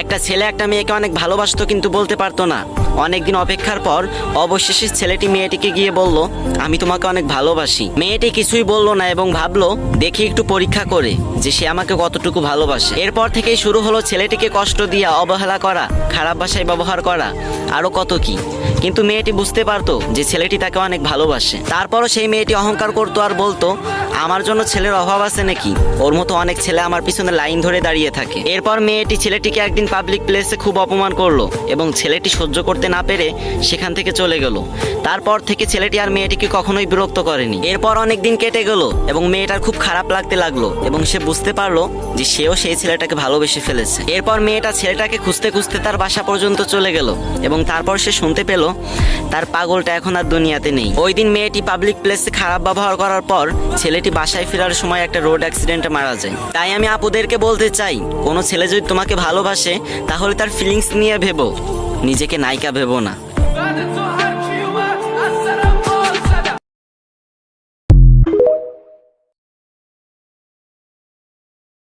একটা ছেলে একটা মেয়েকে অনেক ভালোবাসতো কিন্তু বলতে পারতো না। অনেকদিন অপেক্ষার পর অবশেষে ছেলেটি মেয়েটিকে গিয়ে বলল, আমি তোমাকে অনেক ভালোবাসি। মেয়েটি কিছুই বলল না এবং ভাবলো দেখি একটু পরীক্ষা করে যে সে আমাকে কতটুকু ভালোবাসে। এরপর থেকেই শুরু হলো ছেলেটিকে কষ্ট দিয়া, অবহেলা করা, খারাপ ভাষায় ব্যবহার করা, আরো কত কি। কিন্তু মেয়েটি বুঝতে পারতো যে ছেলেটি তাকে অনেক ভালোবাসে। তারপরও সেই মেয়েটি অহংকার করতো আর বলতো, আমার জন্য ছেলের অভাব আছে নাকি? ওর মতো অনেক ছেলে আমার পিছনে লাইন ধরে দাঁড়িয়ে থাকে। এরপর মেয়েটি ছেলেটিকে একদিন পাবলিক প্লেসে খুব অপমান করলো এবং ছেলেটি সহ্য করতে না পেরে সেখান থেকে চলে গেল। তারপর থেকে ছেলেটি আর মেয়েটিকে কখনোই বিরক্ত করেনি। এরপর অনেক দিন কেটে গেল এবং মেয়েটার খুব খারাপ লাগতে লাগলো এবং সে বুঝতে পারলো যে সেও সেই ছেলেটাকে ভালোবেসে ফেলেছে। এরপর মেয়েটা ছেলেটাকে খুঁজতে খুঁজতে তার বাসা পর্যন্ত চলে গেল এবং তারপর সে শুনতে পেল তার পাগলটা এখন আর দুনিয়াতে নেই। ওই দিন মেয়েটি পাবলিক প্লেসে খারাপ ব্যবহার করার পর ছেলেটি বাসায় ফেরার সময় একটা রোড অ্যাক্সিডেন্টে মারা যায়। তাই আমি আপুদেরকে বলতে চাই, কোনো ছেলে যদি তোমাকে ভালোবাসে তাহলে তার ফিলিংস নিয়ে ভেবো, নিজেকে নায়িকা ভেবো না।